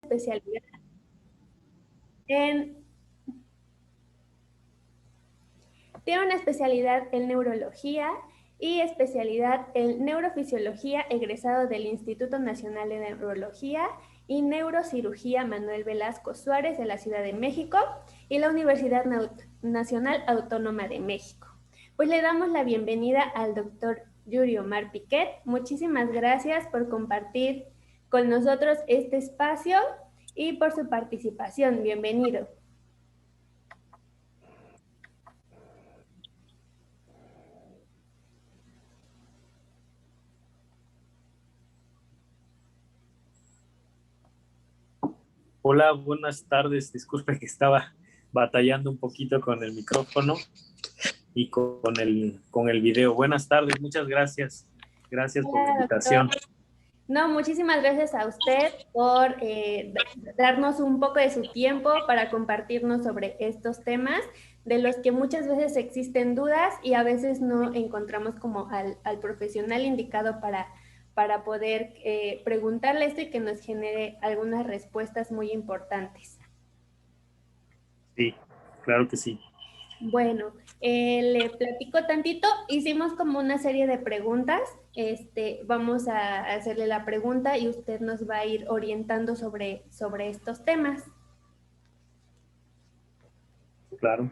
especialidad en, tiene una especialidad en neurología y especialidad en neurofisiología, egresado del Instituto Nacional de Neurología y Neurocirugía Manuel Velasco Suárez de la Ciudad de México y la Universidad Nacional Autónoma de México. Pues le damos la bienvenida al doctor Yuri Omar Piquet. Muchísimas gracias por compartir con nosotros este espacio y por su participación. Bienvenido. Hola, buenas tardes. Disculpe que estaba batallando un poquito con el micrófono y con el video. Buenas tardes, muchas gracias. Gracias por la Hola, invitación. doctor. No, muchísimas gracias a usted por darnos un poco de su tiempo para compartirnos sobre estos temas, de los que muchas veces existen dudas y a veces no encontramos como al profesional indicado para poder preguntarle esto y que nos genere algunas respuestas muy importantes. Sí, claro que sí. Bueno, le platico tantito. Hicimos como una serie de preguntas. Vamos a hacerle la pregunta y usted nos va a ir orientando sobre estos temas. Claro.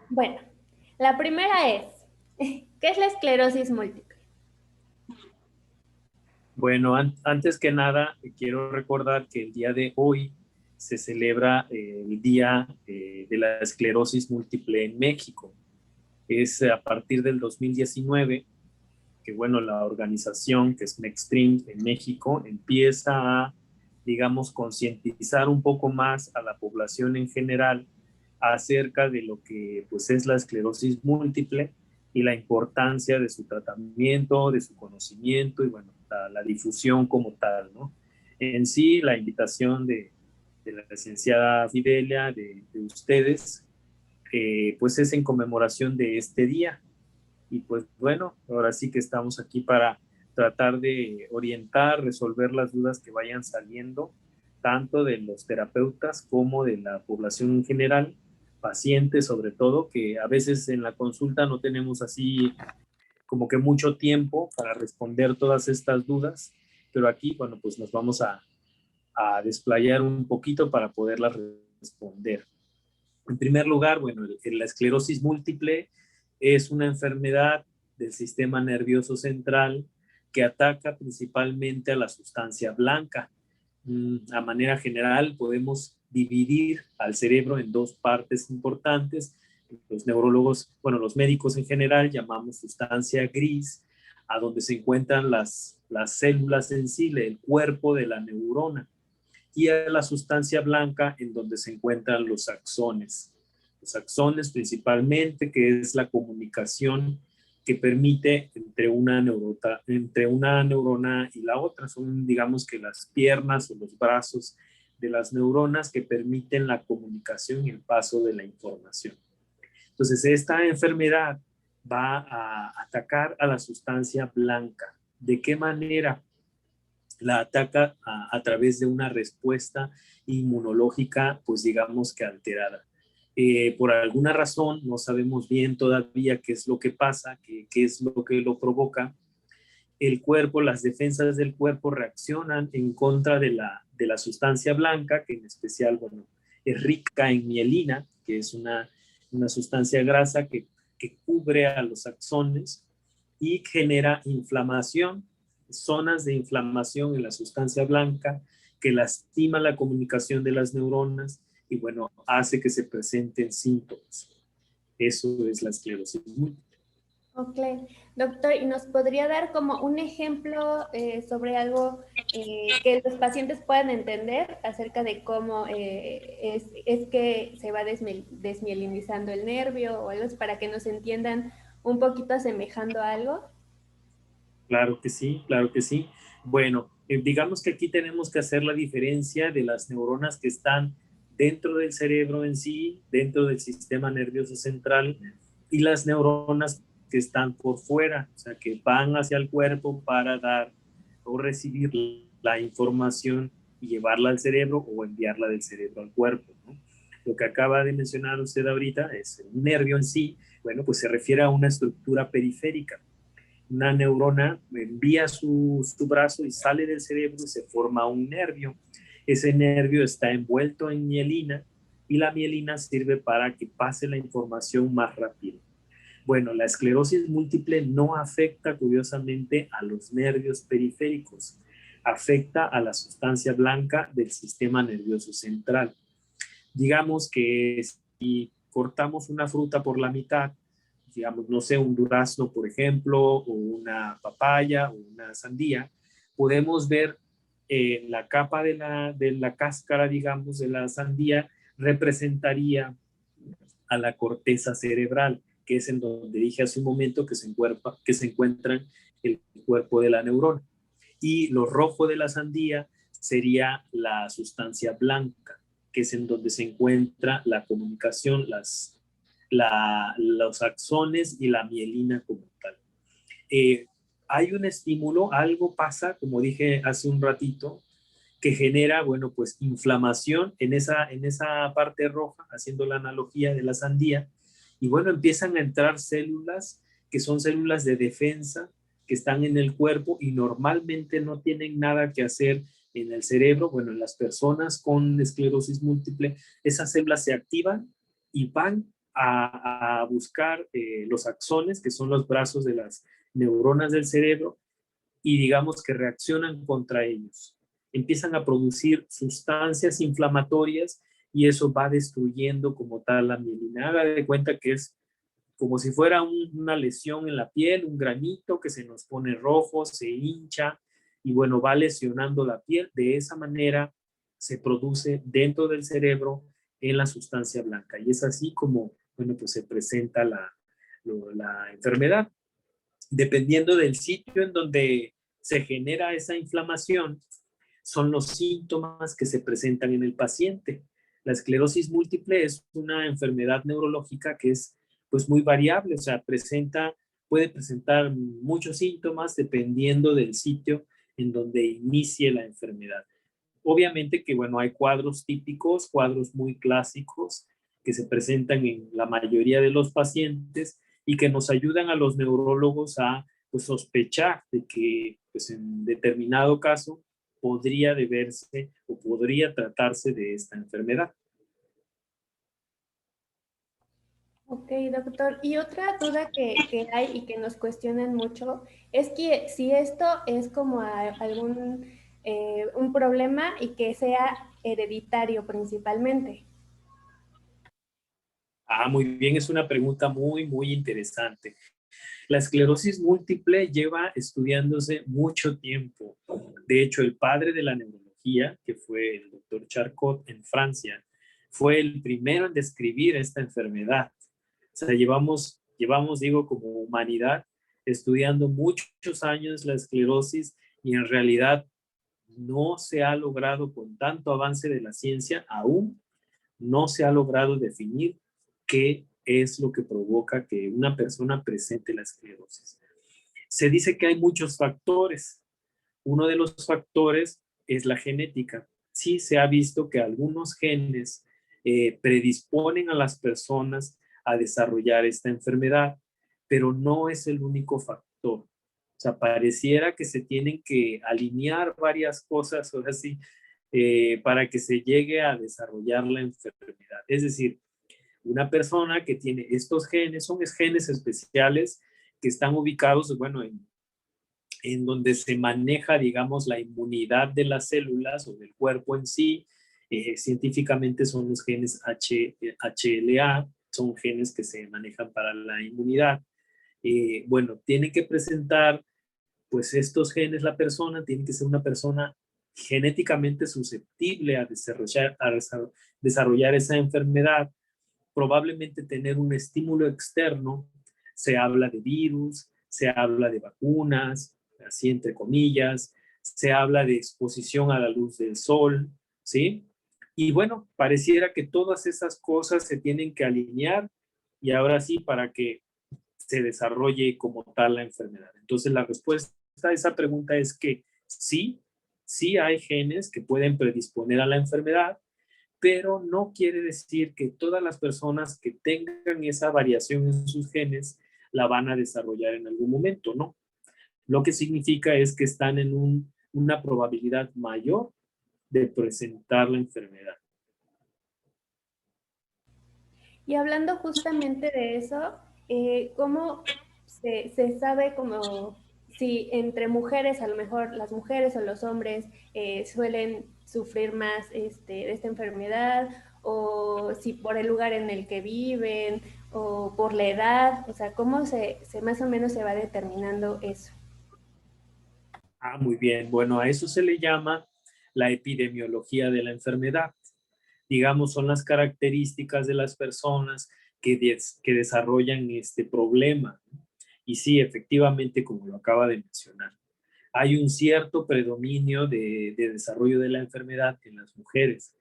Bueno, la primera es, ¿qué es la esclerosis múltiple? Bueno, antes que nada, quiero recordar que el día de hoy se celebra el Día de la Esclerosis Múltiple en México. Es a partir del 2019 que, bueno, la organización que es Nextream en México empieza a, digamos, concientizar un poco más a la población en general acerca de lo que pues es la esclerosis múltiple y la importancia de su tratamiento, de su conocimiento y bueno, la difusión como tal, ¿no? En sí, la invitación de la licenciada Fidelia, de ustedes, pues es en conmemoración de este día. Y pues bueno, ahora sí que estamos aquí para tratar de orientar, resolver las dudas que vayan saliendo, tanto de los terapeutas como de la población en general, pacientes sobre todo, que a veces en la consulta no tenemos así como que mucho tiempo para responder todas estas dudas, pero aquí, bueno, pues nos vamos a desplayar un poquito para poderlas responder. En primer lugar, bueno, la esclerosis múltiple es una enfermedad del sistema nervioso central que ataca principalmente a la sustancia blanca. A manera general, podemos dividir al cerebro en dos partes importantes. Los neurólogos, bueno, los médicos en general llamamos sustancia gris, a donde se encuentran las células en sí, el cuerpo de la neurona, y a la sustancia blanca en donde se encuentran los axones. Los axones principalmente, que es la comunicación que permite entre una neurona y la otra. Son, digamos, que las piernas o los brazos de las neuronas que permiten la comunicación y el paso de la información. Entonces, esta enfermedad va a atacar a la sustancia blanca. ¿De qué manera? La ataca a través de una respuesta inmunológica, pues digamos que alterada. Por alguna razón, no sabemos bien todavía qué es lo que pasa, qué es lo que lo provoca. El cuerpo, las defensas del cuerpo reaccionan en contra de la sustancia blanca, que en especial, bueno, es rica en mielina, que es una sustancia grasa que cubre a los axones y genera inflamación, zonas de inflamación en la sustancia blanca que lastima la comunicación de las neuronas y bueno, hace que se presenten síntomas. Eso es la esclerosis múltiple. Ok, doctor, ¿y nos podría dar como un ejemplo sobre algo que los pacientes puedan entender acerca de cómo es que se va desmielinizando el nervio o algo para que nos entiendan un poquito asemejando a algo? Claro que sí, claro que sí. Bueno, digamos que aquí tenemos que hacer la diferencia de las neuronas que están dentro del cerebro en sí, dentro del sistema nervioso central, y las neuronas que están por fuera, o sea, que van hacia el cuerpo para dar o recibir la información y llevarla al cerebro o enviarla del cerebro al cuerpo, ¿no? Lo que acaba de mencionar usted ahorita es un nervio en sí, bueno, pues se refiere a una estructura periférica. Una neurona envía su brazo y sale del cerebro y se forma un nervio. Ese nervio está envuelto en mielina y la mielina sirve para que pase la información más rápido. Bueno, la esclerosis múltiple no afecta curiosamente a los nervios periféricos, afecta a la sustancia blanca del sistema nervioso central. Digamos que si cortamos una fruta por la mitad, digamos, no sé, un durazno, por ejemplo, o una papaya o una sandía, podemos ver la capa de la cáscara, digamos, de la sandía representaría a la corteza cerebral, que es en donde dije hace un momento que se encuentra el cuerpo de la neurona. Y lo rojo de la sandía sería la sustancia blanca, que es en donde se encuentra la comunicación, los axones y la mielina como tal. Hay un estímulo, algo pasa, como dije hace un ratito, que genera, bueno, pues inflamación en esa parte roja, haciendo la analogía de la sandía, y bueno, empiezan a entrar células que son células de defensa que están en el cuerpo y normalmente no tienen nada que hacer en el cerebro. Bueno, en las personas con esclerosis múltiple, esas células se activan y van a buscar los axones, que son los brazos de las neuronas del cerebro, y digamos que reaccionan contra ellos. Empiezan a producir sustancias inflamatorias y eso va destruyendo como tal la mielina. Haga de cuenta que es como si fuera una lesión en la piel, un granito que se nos pone rojo, se hincha y bueno, va lesionando la piel. De esa manera se produce dentro del cerebro en la sustancia blanca y es así como, bueno, pues se presenta la enfermedad. Dependiendo del sitio en donde se genera esa inflamación, son los síntomas que se presentan en el paciente. La esclerosis múltiple es una enfermedad neurológica que es pues muy variable, o sea, puede presentar muchos síntomas dependiendo del sitio en donde inicie la enfermedad. Obviamente que, bueno, hay cuadros típicos, cuadros muy clásicos que se presentan en la mayoría de los pacientes y que nos ayudan a los neurólogos a pues, sospechar de que pues, en determinado caso podría deberse o podría tratarse de esta enfermedad. Ok, doctor. Y otra duda que hay y que nos cuestionan mucho es que si esto es como algún un problema y que sea hereditario principalmente. Ah, muy bien, es una pregunta muy, muy interesante. La esclerosis múltiple lleva estudiándose mucho tiempo. De hecho, el padre de la neurología, que fue el doctor Charcot en Francia, fue el primero en describir esta enfermedad. O sea, digo, como humanidad, estudiando muchos años la esclerosis y en realidad no se ha logrado, con tanto avance de la ciencia, aún no se ha logrado definir qué es lo que provoca que una persona presente la esclerosis. Se dice que hay muchos factores. Uno de los factores es la genética. Sí se ha visto que algunos genes predisponen a las personas a desarrollar esta enfermedad, pero no es el único factor. O sea, pareciera que se tienen que alinear varias cosas, ahora sí, para que se llegue a desarrollar la enfermedad. Es decir, una persona que tiene estos genes, son genes especiales que están ubicados, bueno, en donde se maneja, digamos, la inmunidad de las células o del cuerpo en sí. Científicamente son los genes HLA, son genes que se manejan para la inmunidad. Bueno, tiene que presentar, pues estos genes la persona, tiene que ser una persona genéticamente susceptible desarrollar esa enfermedad, probablemente tener un estímulo externo, se habla de virus, se habla de vacunas, así entre comillas, se habla de exposición a la luz del sol, ¿sí? Y bueno, pareciera que todas esas cosas se tienen que alinear y ahora sí para que se desarrolle como tal la enfermedad. Entonces la respuesta a esa pregunta es que sí, Sí hay genes que pueden predisponer a la enfermedad, pero no quiere decir que todas las personas que tengan esa variación en sus genes la van a desarrollar en algún momento, ¿no? Lo que significa es que están en una probabilidad mayor de presentar la enfermedad. Y hablando justamente de eso, ¿cómo se sabe como si entre mujeres, a lo mejor las mujeres o los hombres suelen sufrir más de esta enfermedad, o si por el lugar en el que viven o por la edad? O sea, ¿cómo se más o menos se va determinando eso? Ah, muy bien. Bueno, a eso se le llama la epidemiología de la enfermedad. Digamos, son las características de las personas que desarrollan este problema. Y sí, efectivamente, como lo acaba de mencionar, hay un cierto predominio de desarrollo de la enfermedad en las mujeres,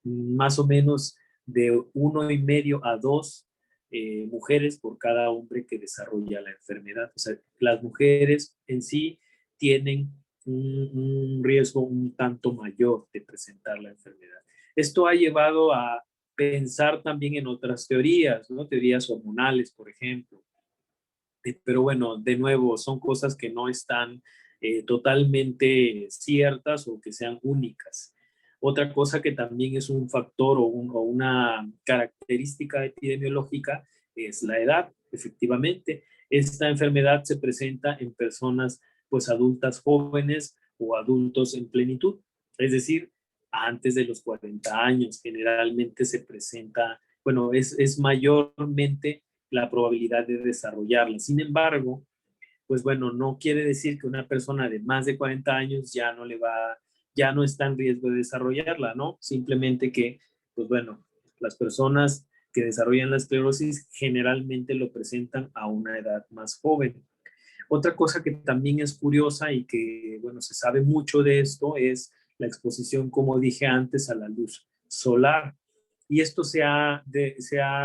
más o menos de 1,5 a 2 mujeres por cada hombre que desarrolla la enfermedad. O sea, las mujeres en sí tienen un riesgo un tanto mayor de presentar la enfermedad. Esto ha llevado a pensar también en otras teorías, ¿no? Teorías hormonales, por ejemplo. Pero bueno, de nuevo, son cosas que no están totalmente ciertas o que sean únicas. Otra cosa que también es un factor o una característica epidemiológica es la edad. Efectivamente, esta enfermedad se presenta en personas pues adultas jóvenes o adultos en plenitud, es decir, antes de los 40 años. Generalmente se presenta, bueno, es mayormente la probabilidad de desarrollarla. Sin embargo, pues bueno, no quiere decir que una persona de más de 40 años ya no está en riesgo de desarrollarla, ¿no? Simplemente que, pues bueno, las personas que desarrollan la esclerosis generalmente lo presentan a una edad más joven. Otra cosa que también es curiosa y que, bueno, se sabe mucho de esto es la exposición, como dije antes, a la luz solar. Y esto se ha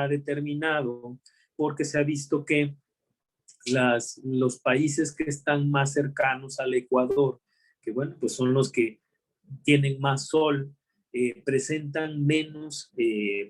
determinado porque se ha visto que los países que están más cercanos al Ecuador, que bueno, pues son los que tienen más sol, presentan menos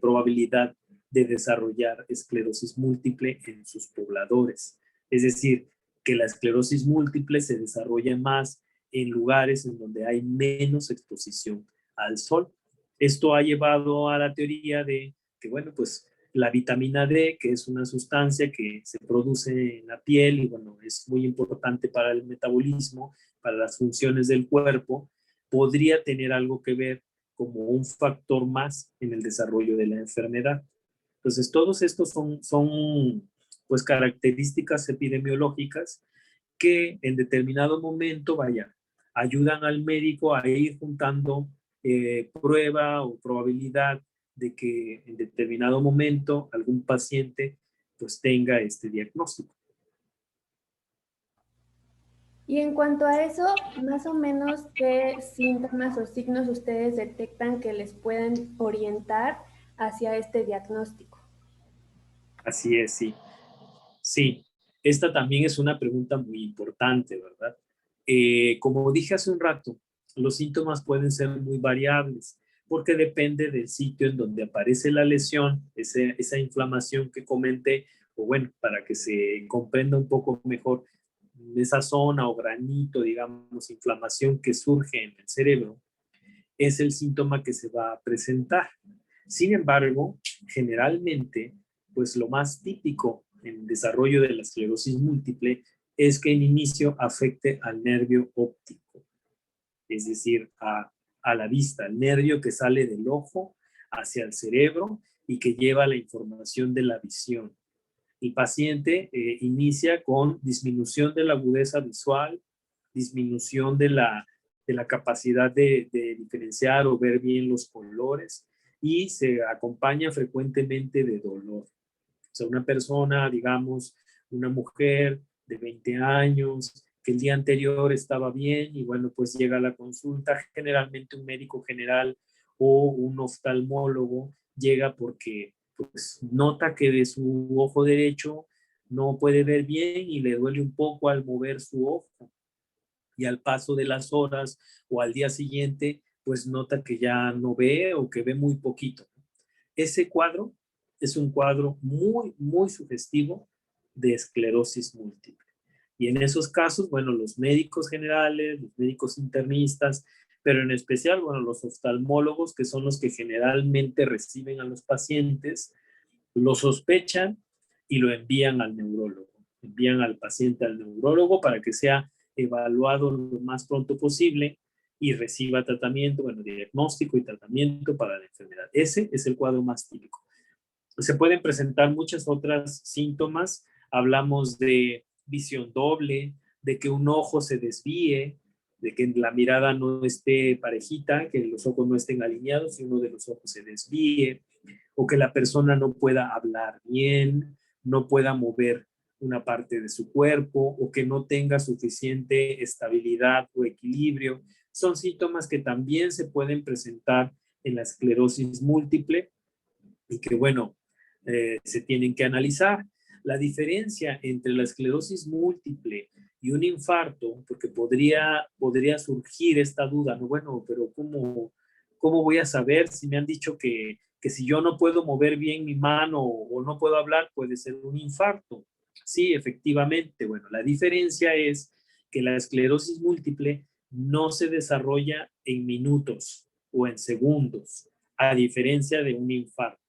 probabilidad de desarrollar esclerosis múltiple en sus pobladores. Es decir, que la esclerosis múltiple se desarrolla más en lugares en donde hay menos exposición al sol. Esto ha llevado a la teoría de que, bueno, pues la vitamina D, que es una sustancia que se produce en la piel y bueno, es muy importante para el metabolismo, para las funciones del cuerpo, podría tener algo que ver como un factor más en el desarrollo de la enfermedad. Entonces, todos estos son pues características epidemiológicas que en determinado momento, vaya, ayudan al médico a ir juntando prueba o probabilidad de que en determinado momento algún paciente pues tenga este diagnóstico. Y en cuanto a eso, más o menos, ¿qué síntomas o signos ustedes detectan que les pueden orientar hacia este diagnóstico? Así es, sí. Sí, esta también es una pregunta muy importante, ¿verdad? Como dije hace un rato, los síntomas pueden ser muy variables porque depende del sitio en donde aparece la lesión, esa inflamación que comenté, o bueno, para que se comprenda un poco mejor esa zona o granito, digamos, inflamación que surge en el cerebro, es el síntoma que se va a presentar. Sin embargo, generalmente, pues lo más típico en el desarrollo de la esclerosis múltiple es que en inicio afecte al nervio óptico, es decir, a la vista, el nervio que sale del ojo hacia el cerebro y que lleva la información de la visión. El paciente inicia con disminución de la agudeza visual, disminución de la capacidad de diferenciar o ver bien los colores y se acompaña frecuentemente de dolor. O sea, una persona, digamos, una mujer de 20 años, que el día anterior estaba bien y bueno, pues llega a la consulta, generalmente un médico general o un oftalmólogo llega porque pues nota que de su ojo derecho no puede ver bien y le duele un poco al mover su ojo. y al paso de las horas o al día siguiente, pues nota que ya no ve o que ve muy poquito. Ese cuadro es un cuadro muy, muy sugestivo de esclerosis múltiple. Y en esos casos, bueno, los médicos generales, los médicos internistas, pero en especial, bueno, los oftalmólogos, que son los que generalmente reciben a los pacientes, lo sospechan y lo envían al neurólogo. Envían al paciente al neurólogo para que sea evaluado lo más pronto posible y reciba tratamiento, bueno, diagnóstico y tratamiento para la enfermedad. Ese es el cuadro más típico. Se pueden presentar muchas otras síntomas. Hablamos de visión doble, de que un ojo se desvíe, de que la mirada no esté parejita, que los ojos no estén alineados y uno de los ojos se desvíe, o que la persona no pueda hablar bien, no pueda mover una parte de su cuerpo o que no tenga suficiente estabilidad o equilibrio. Son síntomas que también se pueden presentar en la esclerosis múltiple y que, bueno, se tienen que analizar. La diferencia entre la esclerosis múltiple y un infarto, porque podría surgir esta duda, ¿no? Bueno, pero ¿cómo voy a saber si me han dicho que si yo no puedo mover bien mi mano o no puedo hablar, puede ser un infarto? Sí, efectivamente. Bueno, la diferencia es que la esclerosis múltiple no se desarrolla en minutos o en segundos, a diferencia de un infarto.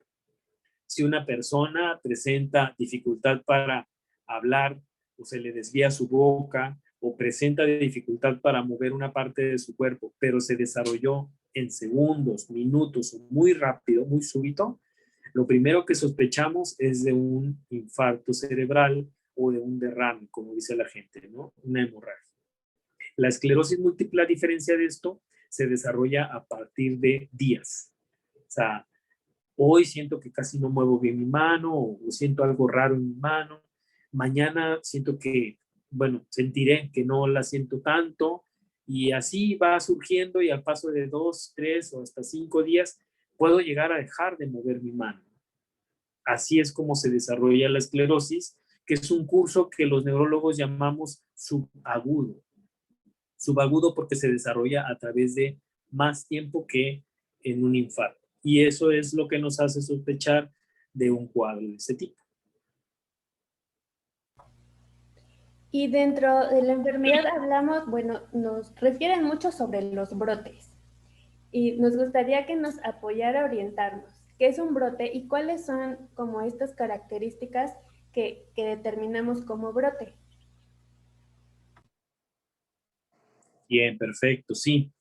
Si una persona presenta dificultad para hablar o se le desvía su boca o presenta dificultad para mover una parte de su cuerpo, pero se desarrolló en segundos, minutos o muy rápido, muy súbito, lo primero que sospechamos es de un infarto cerebral o de un derrame, como dice la gente, ¿no? Una hemorragia. La esclerosis múltiple, a diferencia de esto, se desarrolla a partir de días. O sea, hoy siento que casi no muevo bien mi mano o siento algo raro en mi mano. Mañana siento que, bueno, sentiré que no la siento tanto y así va surgiendo y al paso de 2, 3 o hasta 5 días puedo llegar a dejar de mover mi mano. Así es como se desarrolla la esclerosis, que es un curso que los neurólogos llamamos subagudo. Subagudo porque se desarrolla a través de más tiempo que en un infarto. Y eso es lo que nos hace sospechar de un cuadro de ese tipo. Y dentro de la enfermedad hablamos, bueno, nos refieren mucho sobre los brotes. Y nos gustaría que nos apoyara a orientarnos. ¿Qué es un brote y cuáles son como estas características que determinamos como brote? Bien, perfecto, sí.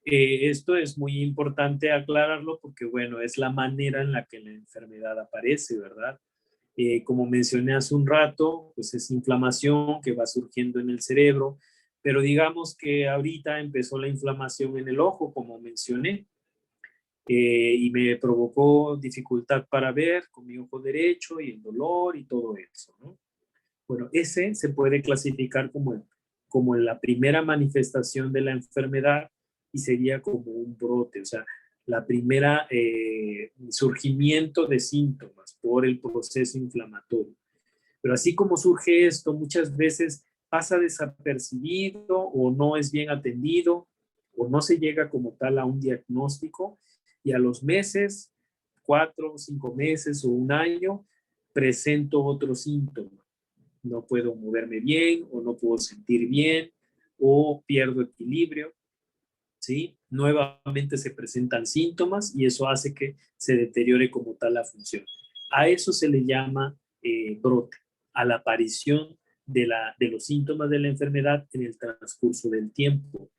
Esto es muy importante aclararlo porque, bueno, es la manera en la que la enfermedad aparece, ¿verdad? Como mencioné hace un rato, pues es inflamación que va surgiendo en el cerebro, pero digamos que ahorita empezó la inflamación en el ojo, como mencioné, y me provocó dificultad para ver con mi ojo derecho y el dolor y todo eso, ¿no? Bueno, ese se puede clasificar como la primera manifestación de la enfermedad y sería como un brote, o sea, la primera surgimiento de síntomas por el proceso inflamatorio. Pero así como surge esto, muchas veces pasa desapercibido o no es bien atendido o no se llega como tal a un diagnóstico y a los meses, 4 o 5 meses o un año, presento otro síntoma. No puedo moverme bien o no puedo sentir bien o pierdo equilibrio, ¿sí? Nuevamente se presentan síntomas y eso hace que se deteriore como tal la función. A eso se le llama brote, a la aparición de los síntomas de la enfermedad en el transcurso del tiempo.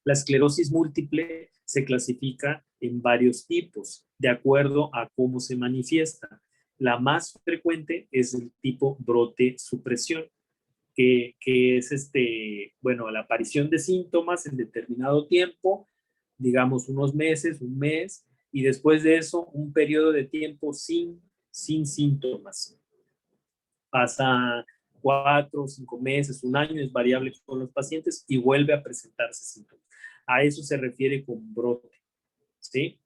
La esclerosis múltiple se clasifica en varios tipos, de acuerdo a cómo se manifiesta. La más frecuente es el tipo brote supresión, que es bueno, la aparición de síntomas en determinado tiempo, digamos unos meses, un mes, y después de eso un periodo de tiempo sin síntomas. Pasa 4, 5 meses, un año, es variable con los pacientes y vuelve a presentarse síntomas. A eso se refiere con brote, ¿sí?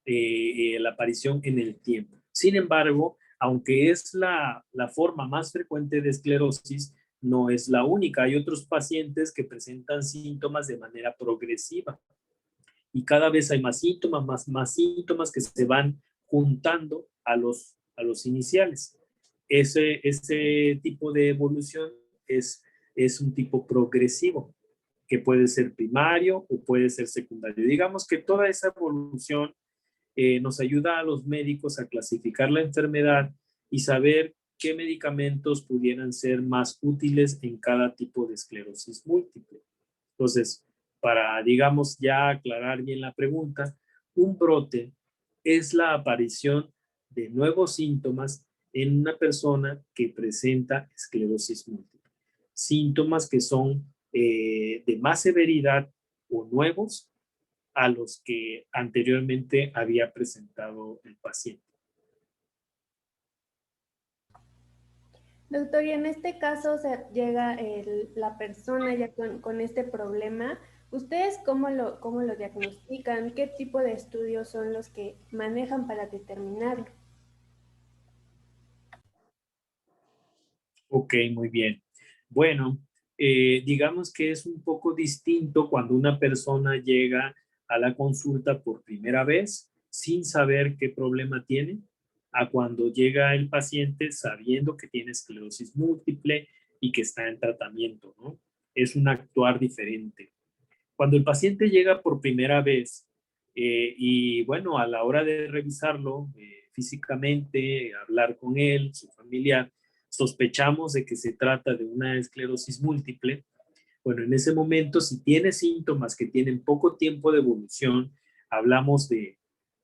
La aparición en el tiempo. Sin embargo, aunque es la forma más frecuente de esclerosis, no es la única. Hay otros pacientes que presentan síntomas de manera progresiva y cada vez hay más síntomas, más síntomas que se van juntando a los iniciales. Ese tipo de evolución es un tipo progresivo, que puede ser primario o puede ser secundario. Digamos que toda esa evolución nos ayuda a los médicos a clasificar la enfermedad y saber qué medicamentos pudieran ser más útiles en cada tipo de esclerosis múltiple. Entonces, para, digamos, ya aclarar bien la pregunta, un brote es la aparición de nuevos síntomas en una persona que presenta esclerosis múltiple. Síntomas que son de más severidad o nuevos a los que anteriormente había presentado el paciente. Doctor, y en este caso llega la persona ya con este problema. ¿Ustedes cómo lo diagnostican? ¿Qué tipo de estudios son los que manejan para determinarlo? Ok, muy bien. Bueno, digamos que es un poco distinto cuando una persona llega a la consulta por primera vez sin saber qué problema tiene, a cuando llega el paciente sabiendo que tiene esclerosis múltiple y que está en tratamiento, ¿no? Es un actuar diferente. Cuando el paciente llega por primera vez y bueno, a la hora de revisarlo físicamente, hablar con él, su familiar, sospechamos de que se trata de una esclerosis múltiple. Bueno, en ese momento, si tiene síntomas que tienen poco tiempo de evolución, hablamos de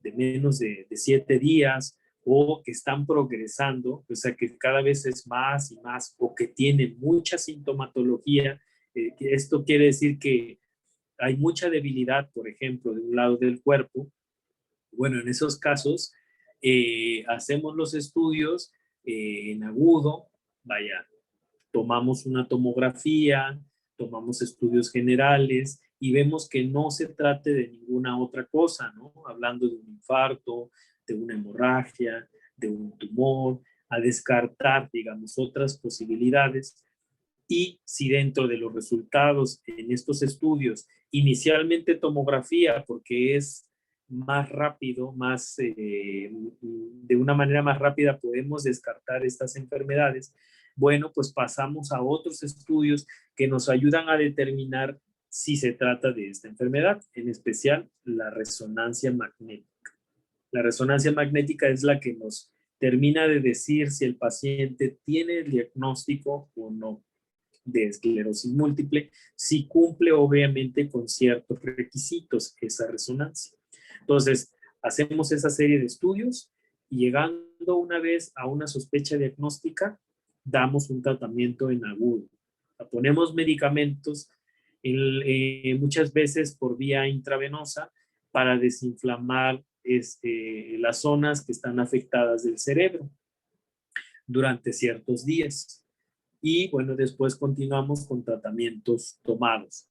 menos de 7 días o que están progresando, o sea, que cada vez es más y más, o que tiene mucha sintomatología. Esto quiere decir que hay mucha debilidad, por ejemplo, de un lado del cuerpo. Bueno, en esos casos hacemos los estudios en agudo, vaya, tomamos una tomografía, tomamos estudios generales y vemos que no se trate de ninguna otra cosa, ¿no? Hablando de un infarto, de una hemorragia, de un tumor, a descartar, digamos, otras posibilidades. Y si dentro de los resultados en estos estudios, inicialmente tomografía, porque es más rápido, de una manera más rápida podemos descartar estas enfermedades, bueno, pues pasamos a otros estudios que nos ayudan a determinar si se trata de esta enfermedad, en especial la resonancia magnética. La resonancia magnética es la que nos termina de decir si el paciente tiene el diagnóstico o no de esclerosis múltiple, si cumple obviamente con ciertos requisitos esa resonancia. Entonces, hacemos esa serie de estudios y llegando una vez a una sospecha diagnóstica, damos un tratamiento en agudo. Ponemos medicamentos muchas veces por vía intravenosa para desinflamar las zonas que están afectadas del cerebro durante ciertos días. Y bueno, después continuamos con tratamientos tomados.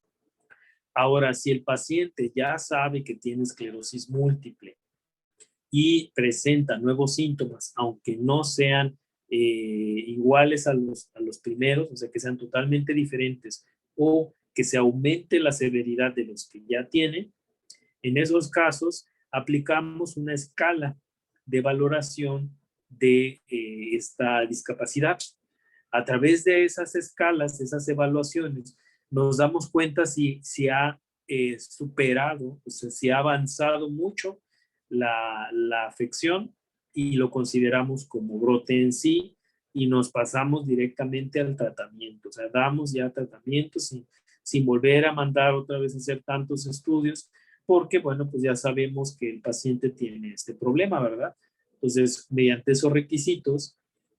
Ahora, si el paciente ya sabe que tiene esclerosis múltiple y presenta nuevos síntomas, aunque no sean iguales a los primeros, o sea, que sean totalmente diferentes, o que se aumente la severidad de los que ya tiene, en esos casos aplicamos una escala de valoración de esta discapacidad. A través de esas escalas, esas evaluaciones, nos damos cuenta si ha superado, o sea, si ha avanzado mucho la afección y lo consideramos como brote en sí y nos pasamos directamente al tratamiento. O sea, damos ya tratamiento sin volver a mandar otra vez a hacer tantos estudios porque, bueno, pues ya sabemos que el paciente tiene este problema, ¿verdad? Entonces, mediante esos requisitos,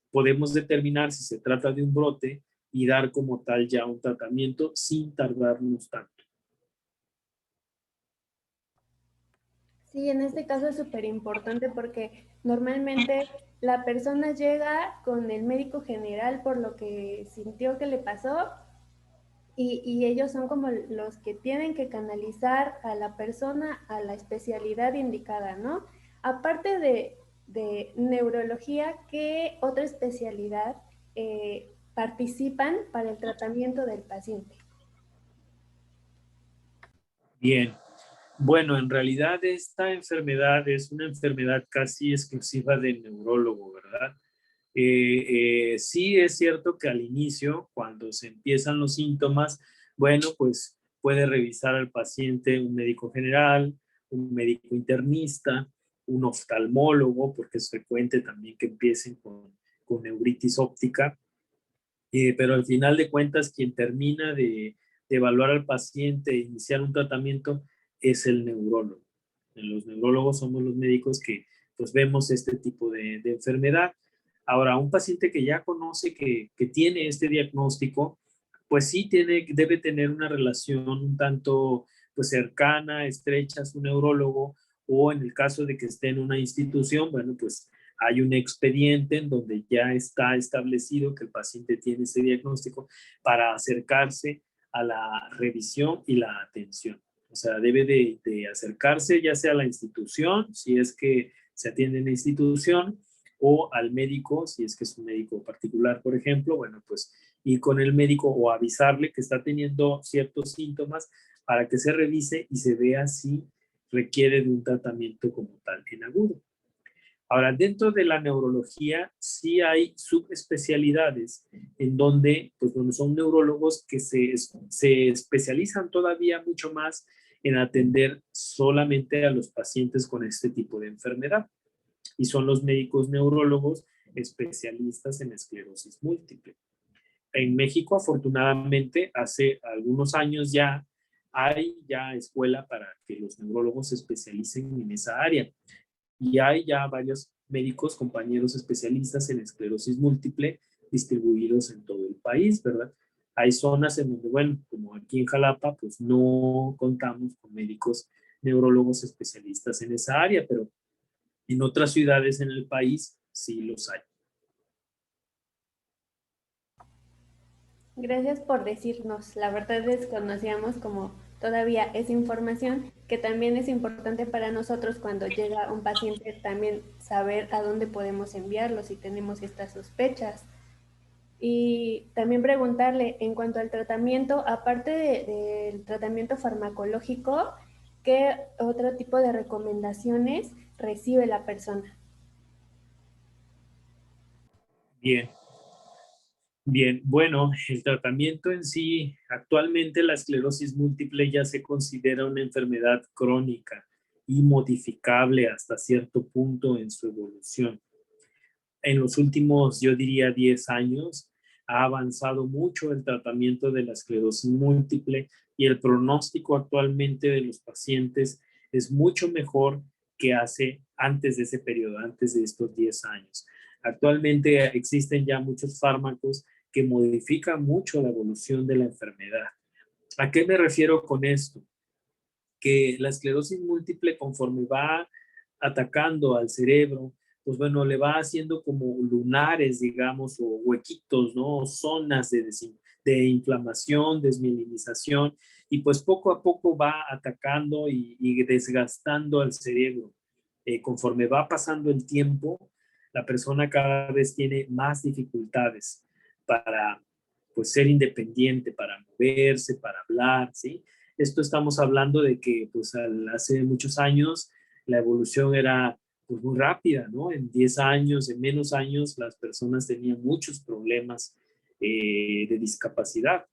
podemos determinar si se trata de un brote y dar como tal ya un tratamiento sin tardarnos tanto. Sí, en este caso es súper importante porque normalmente la persona llega con el médico general por lo que sintió que le pasó y ellos son como los que tienen que canalizar a la persona a la especialidad indicada, ¿no? Aparte de neurología, ¿qué otra especialidad participan para el tratamiento del paciente? Bien. Bueno, en realidad esta enfermedad es una enfermedad casi exclusiva del neurólogo, ¿verdad? Sí es cierto que al inicio, cuando se empiezan los síntomas, bueno, pues puede revisar al paciente un médico general, un médico internista, un oftalmólogo, porque es frecuente también que empiecen con neuritis óptica, pero al final de cuentas quien termina de evaluar al paciente e iniciar un tratamiento es el neurólogo. Los neurólogos somos los médicos que pues vemos este tipo de enfermedad. Ahora, un paciente que ya conoce que tiene este diagnóstico, pues sí debe tener una relación un tanto pues cercana, estrecha a su neurólogo, o en el caso de que esté en una institución, bueno, pues hay un expediente en donde ya está establecido que el paciente tiene ese diagnóstico para acercarse a la revisión y la atención. O sea, debe de acercarse ya sea a la institución, si es que se atiende en la institución, o al médico, si es que es un médico particular, por ejemplo, bueno, pues ir con el médico o avisarle que está teniendo ciertos síntomas para que se revise y se vea si requiere de un tratamiento como tal en agudo. Ahora, dentro de la neurología sí hay subespecialidades en donde, pues, bueno, son neurólogos que se especializan todavía mucho más en atender solamente a los pacientes con este tipo de enfermedad. Y son los médicos neurólogos especialistas en esclerosis múltiple. En México, afortunadamente, hace algunos años ya hay ya escuela para que los neurólogos se especialicen en esa área. Y hay ya varios médicos, compañeros especialistas en esclerosis múltiple distribuidos en todo el país, ¿verdad? Hay zonas en donde, bueno, como aquí en Jalapa, pues no contamos con médicos neurólogos especialistas en esa área, pero en otras ciudades en el país sí los hay. Gracias por decirnos. La verdad desconocíamos como todavía esa información que también es importante para nosotros cuando llega un paciente también saber a dónde podemos enviarlo si tenemos estas sospechas. Y también preguntarle en cuanto al tratamiento, aparte del tratamiento farmacológico, ¿qué otro tipo de recomendaciones recibe la persona? Bien, bien. Bueno, el tratamiento en sí, actualmente la esclerosis múltiple ya se considera una enfermedad crónica y modificable hasta cierto punto en su evolución. En los últimos, yo diría, 10 años, ha avanzado mucho el tratamiento de la esclerosis múltiple y el pronóstico actualmente de los pacientes es mucho mejor que hace antes de ese periodo, antes de estos 10 años. Actualmente existen ya muchos fármacos que modifican mucho la evolución de la enfermedad. ¿A qué me refiero con esto? Que la esclerosis múltiple, conforme va atacando al cerebro, pues bueno, le va haciendo como lunares, digamos, o huequitos, ¿no? Zonas de inflamación, desmielinización, y pues poco a poco va atacando y desgastando al cerebro. Conforme va pasando el tiempo, la persona cada vez tiene más dificultades para, pues, ser independiente, para moverse, para hablar, ¿sí? Esto estamos hablando de que pues hace muchos años la evolución era pues muy rápida, ¿no? En 10 años, en menos años, las personas tenían muchos problemas de discapacidad.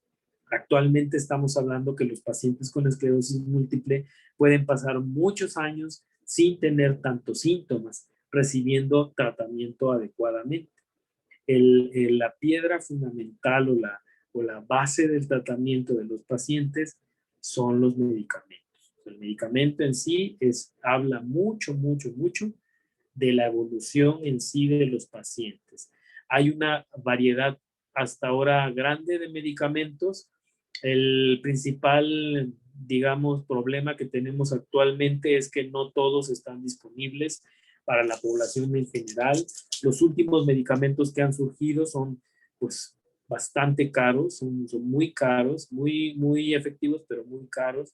Actualmente estamos hablando que los pacientes con esclerosis múltiple pueden pasar muchos años sin tener tantos síntomas, recibiendo tratamiento adecuadamente. La piedra fundamental o la base del tratamiento de los pacientes son los medicamentos. El medicamento en sí habla mucho, mucho, mucho de la evolución en sí de los pacientes. Hay una variedad hasta ahora grande de medicamentos. El principal, digamos, problema que tenemos actualmente es que no todos están disponibles para la población en general. Los últimos medicamentos que han surgido son, pues, bastante caros, son muy caros, muy efectivos, pero muy caros.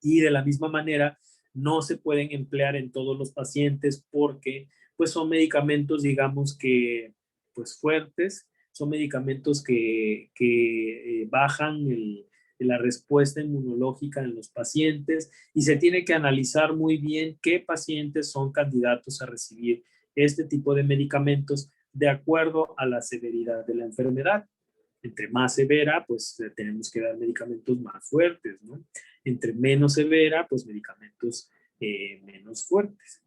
Y de la misma manera, no se pueden emplear en todos los pacientes porque, pues, son medicamentos, digamos que, pues, fuertes, son medicamentos que bajan la respuesta inmunológica en los pacientes y se tiene que analizar muy bien qué pacientes son candidatos a recibir este tipo de medicamentos de acuerdo a la severidad de la enfermedad. Entre más severa, pues tenemos que dar medicamentos más fuertes, ¿no? Entre menos severa, pues medicamentos menos fuertes.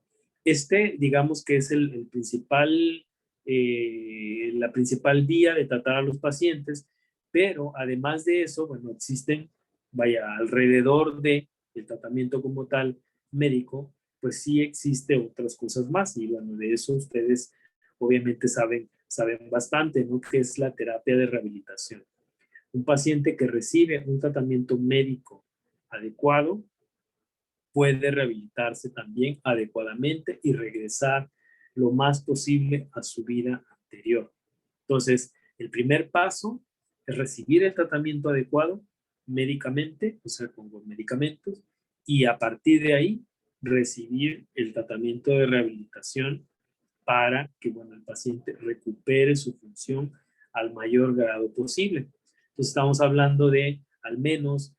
Digamos que es el principal, la principal vía de tratar a los pacientes, pero además de eso, bueno, existen, vaya, alrededor del tratamiento como tal médico, pues sí existe otras cosas más, y bueno, de eso ustedes obviamente saben bastante, ¿no? Que es la terapia de rehabilitación. Un paciente que recibe un tratamiento médico adecuado puede rehabilitarse también adecuadamente y regresar lo más posible a su vida anterior. Entonces, el primer paso es recibir el tratamiento adecuado médicamente, o sea, con los medicamentos, y a partir de ahí recibir el tratamiento de rehabilitación para que, bueno, el paciente recupere su función al mayor grado posible. Entonces, estamos hablando de al menos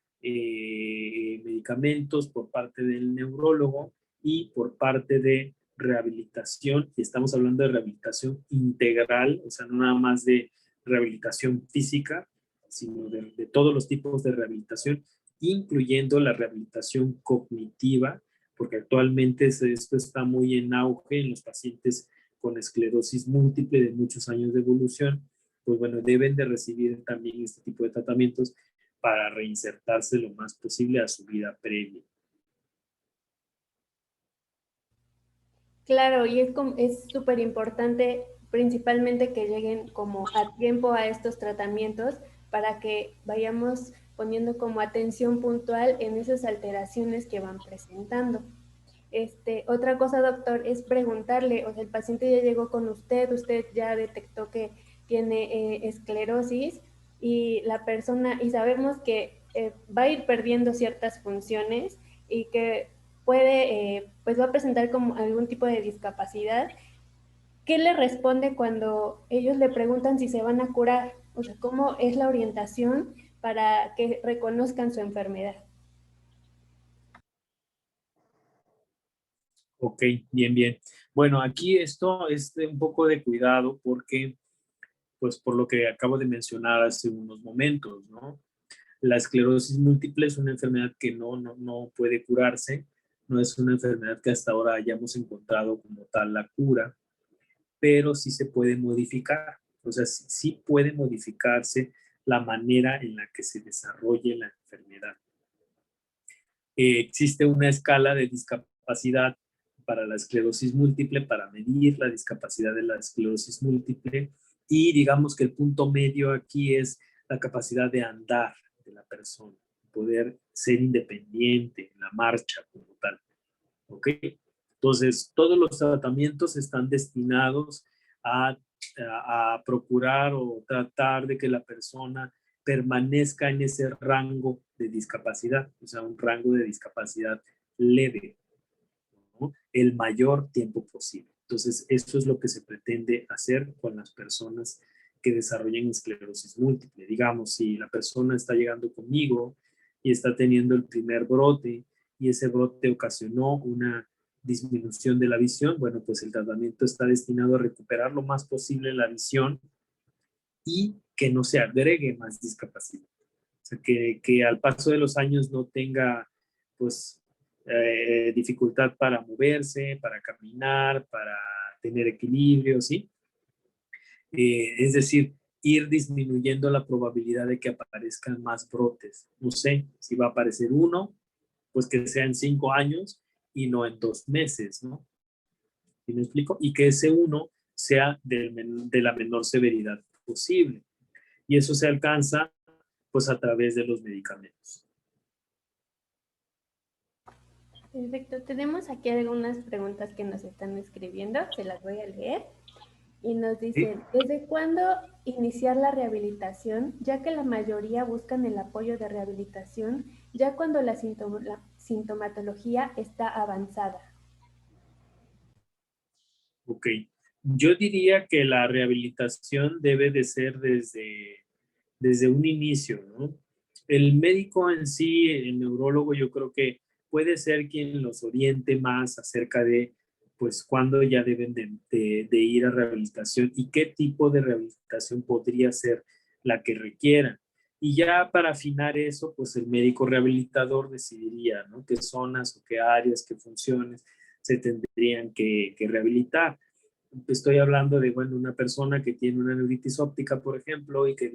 medicamentos por parte del neurólogo y por parte de rehabilitación, y estamos hablando de rehabilitación integral, o sea, no nada más de rehabilitación física, sino de todos los tipos de rehabilitación, incluyendo la rehabilitación cognitiva, porque actualmente esto está muy en auge en los pacientes con esclerosis múltiple de muchos años de evolución, pues bueno, deben de recibir también este tipo de tratamientos para reinsertarse lo más posible a su vida previa. Claro, y es súper importante principalmente que lleguen como a tiempo a estos tratamientos para que vayamos poniendo como atención puntual en esas alteraciones que van presentando. Otra cosa, doctor, es preguntarle, o sea, el paciente ya llegó con usted ya detectó que tiene esclerosis y la persona, y sabemos que va a ir perdiendo ciertas funciones y que puede, pues va a presentar como algún tipo de discapacidad. ¿Qué le responde cuando ellos le preguntan si se van a curar? O sea, ¿cómo es la orientación para que reconozcan su enfermedad? Ok, bien, bien. Bueno, aquí esto es de un poco de cuidado porque, pues por lo que acabo de mencionar hace unos momentos, ¿no? La esclerosis múltiple es una enfermedad que no puede curarse, no es una enfermedad que hasta ahora hayamos encontrado como tal la cura, pero sí se puede modificar, o sea, sí puede modificarse la manera en la que se desarrolle la enfermedad. Existe una escala de discapacidad para la esclerosis múltiple, para medir la discapacidad de la esclerosis múltiple, y digamos que el punto medio aquí es la capacidad de andar de la persona, poder ser independiente en la marcha como tal. ¿Ok? Entonces, todos los tratamientos están destinados a procurar o tratar de que la persona permanezca en ese rango de discapacidad, o sea, un rango de discapacidad leve, ¿no? El mayor tiempo posible. Entonces, eso es lo que se pretende hacer con las personas que desarrollan esclerosis múltiple. Digamos, si la persona está llegando conmigo y está teniendo el primer brote y ese brote ocasionó una disminución de la visión, bueno, pues el tratamiento está destinado a recuperar lo más posible la visión y que no se agregue más discapacidad. O sea, que al paso de los años no tenga, pues, dificultad para moverse, para caminar, para tener equilibrio, ¿sí? Es decir, ir disminuyendo la probabilidad de que aparezcan más brotes. No sé, si va a aparecer uno, pues que sea en 5 años y no en 2 meses, ¿no? ¿Sí me explico? Y que ese uno sea de la menor severidad posible. Y eso se alcanza pues a través de los medicamentos. Perfecto, tenemos aquí algunas preguntas que nos están escribiendo, se las voy a leer. Y nos ¿Sí? dicen, ¿desde cuándo iniciar la rehabilitación? Ya que la mayoría buscan el apoyo de rehabilitación ya cuando la sintomatología está avanzada. Ok. Yo diría que la rehabilitación debe de ser desde un inicio, ¿no? El médico en sí, el neurólogo, yo creo que puede ser quien los oriente más acerca de, pues, cuándo ya deben de ir a rehabilitación y qué tipo de rehabilitación podría ser la que requieran. Y ya para afinar eso, pues el médico rehabilitador decidiría, ¿no? Qué zonas o qué áreas, qué funciones se tendrían que rehabilitar. Estoy hablando de, bueno, una persona que tiene una neuritis óptica, por ejemplo, y que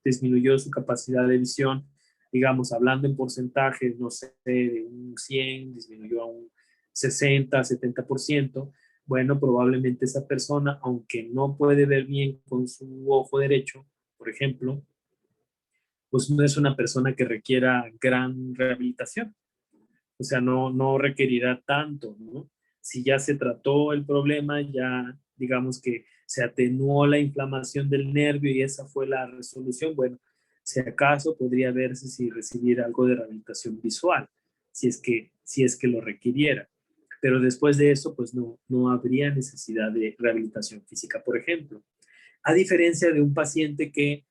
disminuyó su capacidad de visión, digamos, hablando en porcentajes, no sé, de un 100, disminuyó a un 60, 70%. Bueno, probablemente esa persona, aunque no puede ver bien con su ojo derecho, por ejemplo, pues no es una persona que requiera gran rehabilitación. O sea, no requerirá tanto, ¿no? Si ya se trató el problema, ya digamos que se atenuó la inflamación del nervio y esa fue la resolución, bueno, si acaso podría verse si recibir algo de rehabilitación visual, si es que lo requiriera. Pero después de eso, pues no habría necesidad de rehabilitación física, por ejemplo. A diferencia de un paciente que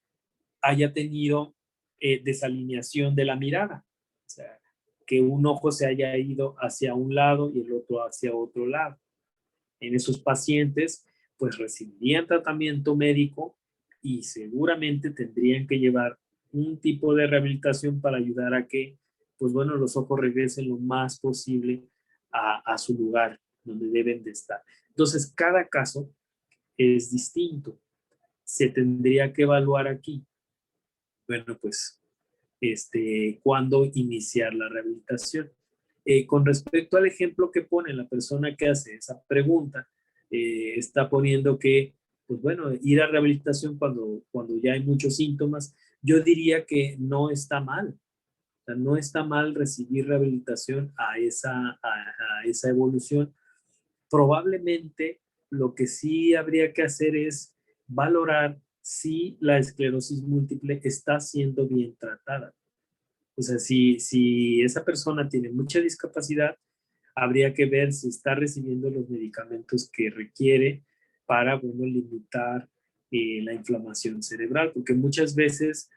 haya tenido desalineación de la mirada. O sea, que un ojo se haya ido hacia un lado y el otro hacia otro lado. En esos pacientes, pues recibirían tratamiento médico y seguramente tendrían que llevar un tipo de rehabilitación para ayudar a que, pues bueno, los ojos regresen lo más posible a su lugar donde deben de estar. Entonces, cada caso es distinto. Se tendría que evaluar aquí, bueno, pues cuándo iniciar la rehabilitación. Con respecto al ejemplo que pone la persona que hace esa pregunta, está poniendo que, pues bueno, ir a rehabilitación cuando ya hay muchos síntomas, yo diría que no está mal. O sea, no está mal recibir rehabilitación a esa evolución. Probablemente lo que sí habría que hacer es valorar si la esclerosis múltiple está siendo bien tratada. O sea, si esa persona tiene mucha discapacidad, habría que ver si está recibiendo los medicamentos que requiere para, bueno, limitar la inflamación cerebral, porque muchas veces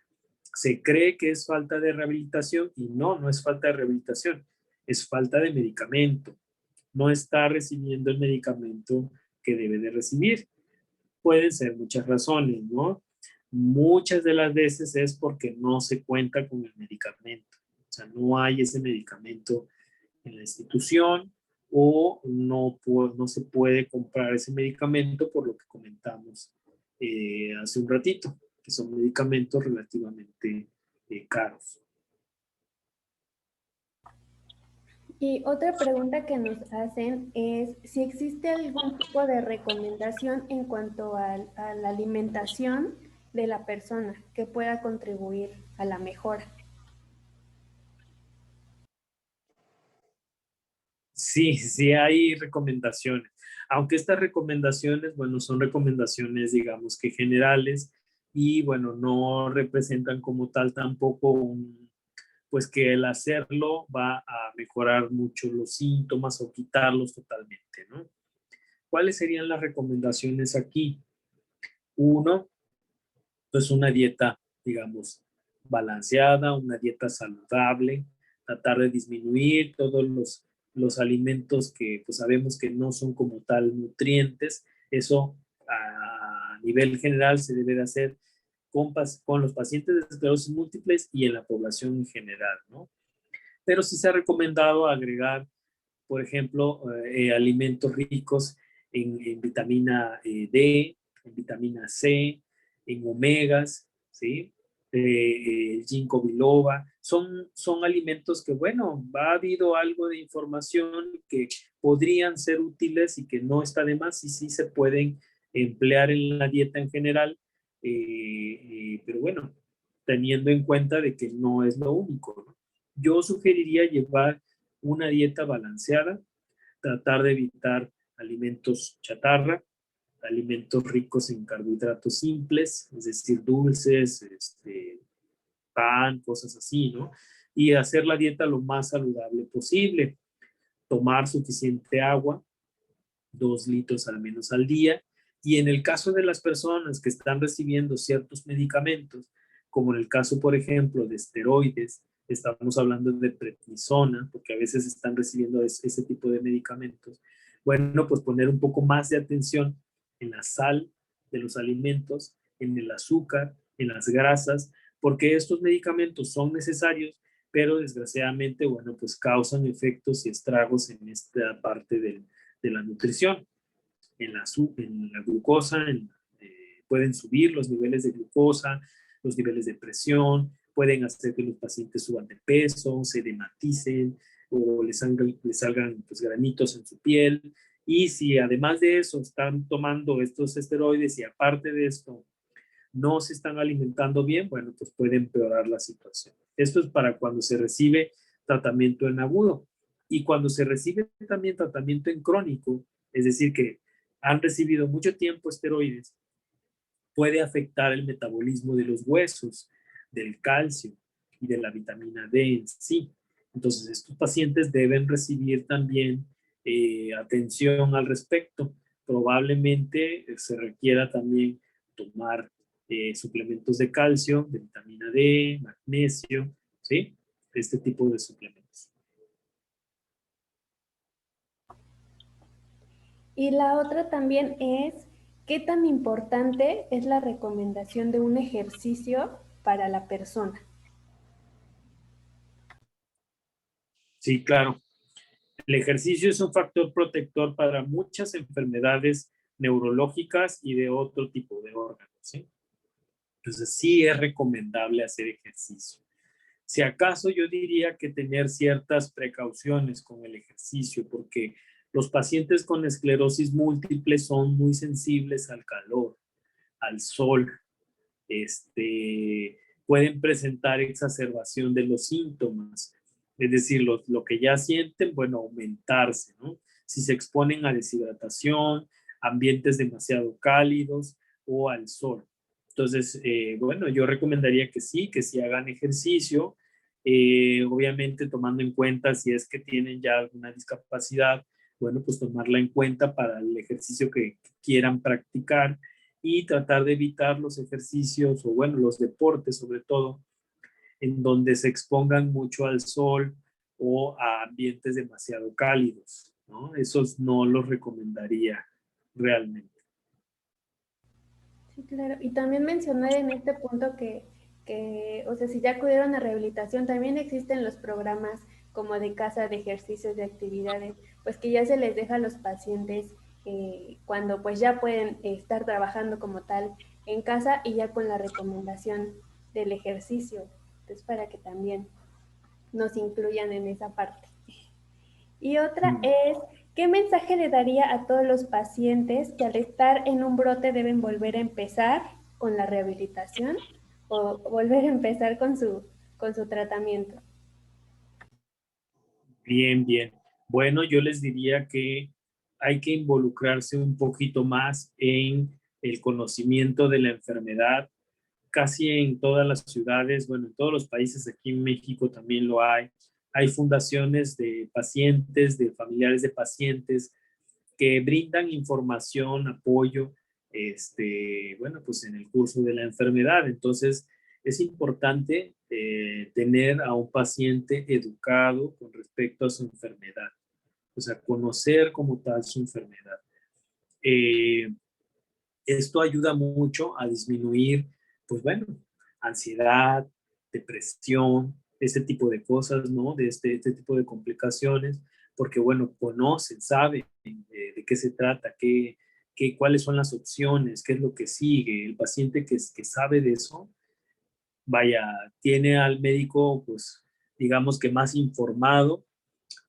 se cree que es falta de rehabilitación y no es falta de rehabilitación, es falta de medicamento. No está recibiendo el medicamento que debe de recibir. Pueden ser muchas razones, ¿no? Muchas de las veces es porque no se cuenta con el medicamento. O sea, no hay ese medicamento en la institución o no se puede comprar ese medicamento por lo que comentamos hace un ratito, que son medicamentos relativamente caros. Y otra pregunta que nos hacen es si existe algún tipo de recomendación en cuanto a la alimentación de la persona que pueda contribuir a la mejora. Sí, sí hay recomendaciones, aunque estas recomendaciones, bueno, son recomendaciones, digamos que generales y, bueno, no representan como tal tampoco pues que el hacerlo va a mejorar mucho los síntomas o quitarlos totalmente, ¿no? ¿Cuáles serían las recomendaciones aquí? Uno, pues una dieta, digamos, balanceada, una dieta saludable, tratar de disminuir todos los alimentos que pues sabemos que no son como tal nutrientes. Eso a nivel general se debe de hacer con los pacientes de esclerosis múltiples y en la población en general, ¿no? Pero sí se ha recomendado agregar, por ejemplo, alimentos ricos en vitamina D, en vitamina C, en omegas, ¿sí? Ginkgo biloba, son alimentos que, bueno, ha habido algo de información que podrían ser útiles y que no está de más y sí se pueden emplear en la dieta en general, pero bueno, teniendo en cuenta de que no es lo único, ¿no? Yo sugeriría llevar una dieta balanceada, tratar de evitar alimentos chatarra, alimentos ricos en carbohidratos simples, es decir, dulces, pan, cosas así, ¿no? Y hacer la dieta lo más saludable posible, tomar suficiente agua, 2 litros al menos al día. Y en el caso de las personas que están recibiendo ciertos medicamentos, como en el caso, por ejemplo, de esteroides, estamos hablando de prednisona, porque a veces están recibiendo ese tipo de medicamentos, bueno, pues poner un poco más de atención en la sal de los alimentos, en el azúcar, en las grasas, porque estos medicamentos son necesarios, pero desgraciadamente, bueno, pues causan efectos y estragos en esta parte de la nutrición, en la glucosa, pueden subir los niveles de glucosa, los niveles de presión, pueden hacer que los pacientes suban de peso, se dematicen o les salgan pues, granitos en su piel. Y si además de eso están tomando estos esteroides y aparte de esto no se están alimentando bien, bueno, pues puede empeorar la situación. Esto es para cuando se recibe tratamiento en agudo. Y cuando se recibe también tratamiento en crónico, es decir, que han recibido mucho tiempo esteroides, puede afectar el metabolismo de los huesos, del calcio y de la vitamina D en sí. Entonces, estos pacientes deben recibir también atención al respecto. Probablemente se requiera también tomar suplementos de calcio, de vitamina D, magnesio, ¿sí? Este tipo de suplementos. Y la otra también es, ¿qué tan importante es la recomendación de un ejercicio para la persona? Sí, claro. El ejercicio es un factor protector para muchas enfermedades neurológicas y de otro tipo de órganos, ¿sí? Entonces sí es recomendable hacer ejercicio. Si acaso yo diría que tener ciertas precauciones con el ejercicio, porque los pacientes con esclerosis múltiple son muy sensibles al calor, al sol, pueden presentar exacerbación de los síntomas, es decir, lo que ya sienten, bueno, aumentarse, ¿no? Si se exponen a deshidratación, ambientes demasiado cálidos o al sol. Entonces, bueno, yo recomendaría que sí hagan ejercicio, obviamente tomando en cuenta si es que tienen ya alguna discapacidad, bueno, pues tomarla en cuenta para el ejercicio que quieran practicar y tratar de evitar los ejercicios o bueno, los deportes sobre todo, en donde se expongan mucho al sol o a ambientes demasiado cálidos, ¿no? Esos no los recomendaría realmente. Sí, claro. Y también mencionar en este punto o sea, si ya acudieron a rehabilitación, también existen los programas como de casa de ejercicios, de actividades, pues que ya se les deja a los pacientes cuando pues ya pueden estar trabajando como tal en casa y ya con la recomendación del ejercicio. Entonces, para que también nos incluyan en esa parte. Y otra Mm. es, ¿qué mensaje le daría a todos los pacientes que al estar en un brote deben volver a empezar con la rehabilitación o volver a empezar con su tratamiento? Bien, bien. Bueno, yo les diría que hay que involucrarse un poquito más en el conocimiento de la enfermedad. Casi en todas las ciudades, bueno, en todos los países, aquí en México también lo hay. Hay fundaciones de pacientes, de familiares de pacientes que brindan información, apoyo, bueno, pues en el curso de la enfermedad. Entonces, es importante tener a un paciente educado con respecto a su enfermedad, o sea, conocer como tal su enfermedad. Eh, Esto ayuda mucho a disminuir, pues bueno, ansiedad, depresión, este tipo de cosas, ¿no? De este tipo de complicaciones, porque bueno, conocen, saben de qué se trata, cuáles son las opciones, qué es lo que sigue. El paciente que sabe de eso, vaya, tiene al médico, pues, digamos que más informado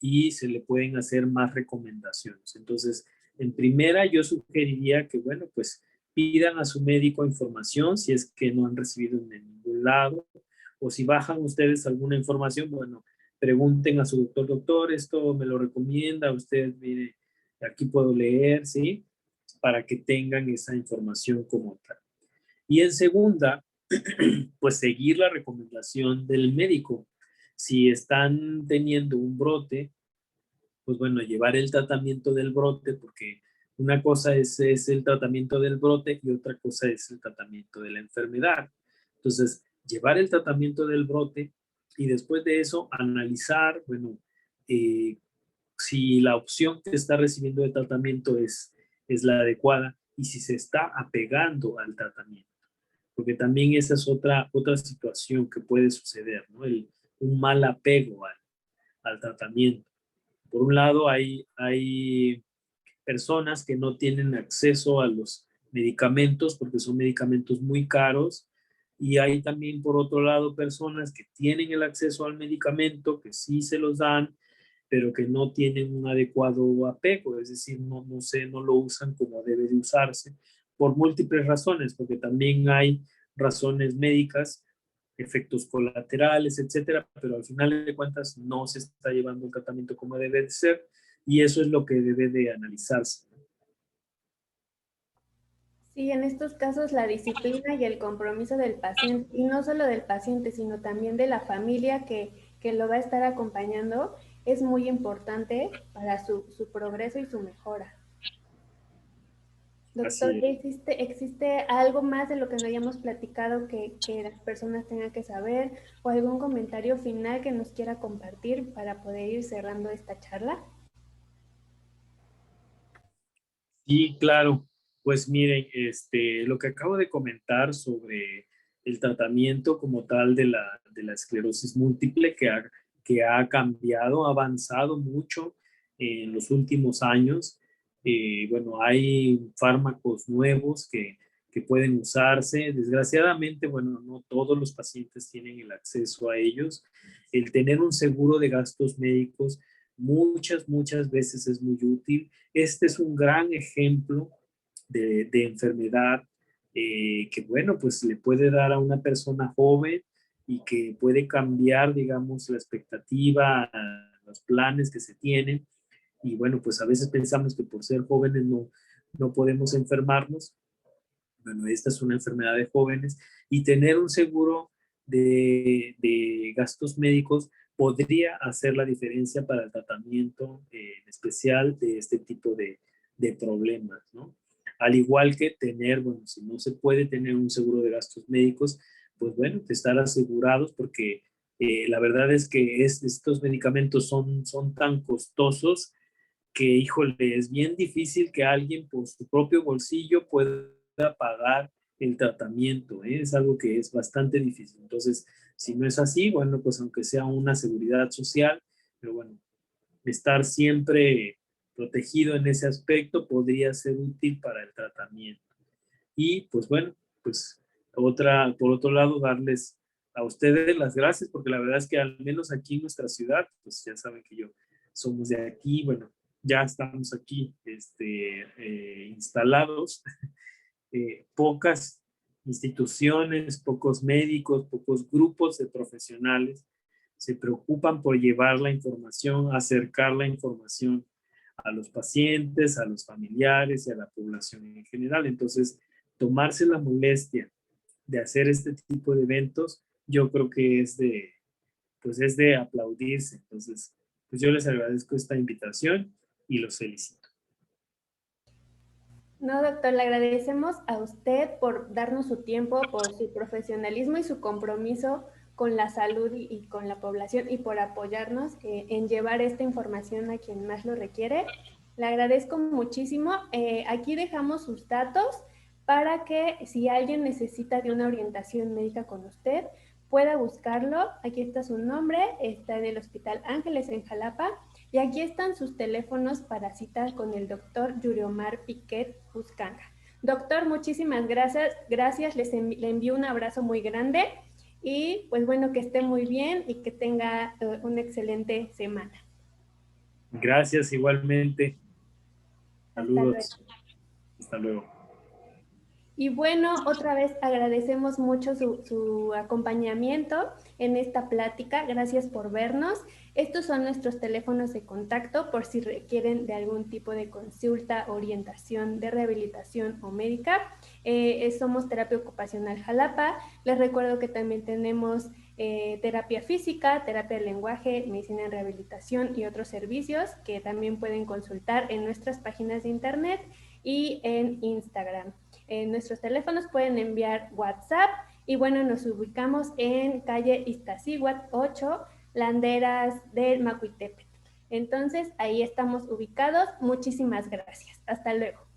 y se le pueden hacer más recomendaciones. Entonces, en primera, yo sugeriría que, bueno, pues pidan a su médico información si es que no han recibido en ningún lado, o si bajan ustedes alguna información, bueno, pregunten a su doctor, doctor, esto me lo recomienda, usted, mire, aquí puedo leer, ¿sí? Para que tengan esa información como tal. Y en segunda, pues seguir la recomendación del médico. Si están teniendo un brote, pues bueno, llevar el tratamiento del brote, porque Una cosa es el tratamiento del brote y otra cosa es el tratamiento de la enfermedad. Entonces, llevar el tratamiento del brote y después de eso analizar, bueno, eh, si la opción que está recibiendo de tratamiento es la adecuada y si se está apegando al tratamiento. Porque también esa es otra situación que puede suceder, ¿no? Un mal apego al tratamiento. Por un lado, hay personas que no tienen acceso a los medicamentos porque son medicamentos muy caros y hay también, por otro lado, personas que tienen el acceso al medicamento, que sí se los dan, pero que no tienen un adecuado apego, es decir, no lo usan como debe de usarse por múltiples razones, porque también hay razones médicas, efectos colaterales, etcétera, pero al final de cuentas no se está llevando el tratamiento como debe de ser y eso es lo que debe de analizarse. Sí, en estos casos la disciplina y el compromiso del paciente, y no solo del paciente, sino también de la familia que lo va a estar acompañando, es muy importante para su progreso y su mejora. Doctor, Así es. ¿existe algo más de lo que no hayamos platicado que las personas tengan que saber o algún comentario final que nos quiera compartir para poder ir cerrando esta charla? Sí, claro. Pues miren, lo que acabo de comentar sobre el tratamiento como tal de la esclerosis múltiple que ha cambiado, ha avanzado mucho en los últimos años. Bueno, hay fármacos nuevos que pueden usarse. Desgraciadamente, bueno, no todos los pacientes tienen el acceso a ellos. El tener un seguro de gastos médicos muchas veces es muy útil. Este es un gran ejemplo de enfermedad que, bueno, pues le puede dar a una persona joven y que puede cambiar, digamos, la expectativa, los planes que se tienen. Y bueno, pues a veces pensamos que por ser jóvenes no podemos enfermarnos. Bueno, esta es una enfermedad de jóvenes y tener un seguro de gastos médicos podría hacer la diferencia para el tratamiento en especial de este tipo de problemas, ¿no? Al igual que tener, bueno, si no se puede tener un seguro de gastos médicos, pues bueno, estar asegurados porque la verdad es que estos medicamentos son tan costosos que, híjole, es bien difícil que alguien por su propio bolsillo pueda pagar el tratamiento, ¿eh? Es algo que es bastante difícil. Entonces, si no es así, bueno, pues aunque sea una seguridad social, pero bueno, estar siempre protegido en ese aspecto podría ser útil para el tratamiento. Y pues bueno, pues por otro lado, darles a ustedes las gracias, porque la verdad es que al menos aquí en nuestra ciudad, pues ya saben que somos de aquí, bueno, ya estamos aquí instalados, pocas instituciones, pocos médicos, pocos grupos de profesionales se preocupan por llevar la información, acercar la información a los pacientes, a los familiares y a la población en general. Entonces, tomarse la molestia de hacer este tipo de eventos, yo creo que pues es de aplaudirse. Entonces, pues yo les agradezco esta invitación y los felicito. No, doctor, le agradecemos a usted por darnos su tiempo, por su profesionalismo y su compromiso con la salud y con la población y por apoyarnos en llevar esta información a quien más lo requiere. Le agradezco muchísimo. Aquí dejamos sus datos para que si alguien necesita de una orientación médica con usted, pueda buscarlo. Aquí está su nombre, está en el Hospital Ángeles en Jalapa. Y aquí están sus teléfonos para citar con el doctor Yuriomar Piquet Buscanga. Doctor, muchísimas gracias. Gracias, le envío un abrazo muy grande y pues bueno, que esté muy bien y que tenga una excelente semana. Gracias igualmente. Hasta luego. Saludos. Hasta luego. Y bueno, otra vez agradecemos mucho su acompañamiento en esta plática. Gracias por vernos. Estos son nuestros teléfonos de contacto por si requieren de algún tipo de consulta, orientación de rehabilitación o médica. Somos Terapia Ocupacional Jalapa. Les recuerdo que también tenemos terapia física, terapia de lenguaje, medicina en rehabilitación y otros servicios que también pueden consultar en nuestras páginas de internet y en Instagram. En nuestros teléfonos pueden enviar WhatsApp y bueno, nos ubicamos en calle Iztaccíhuatl 8, Landeras del Macuitepec. Entonces, ahí estamos ubicados. Muchísimas gracias. Hasta luego.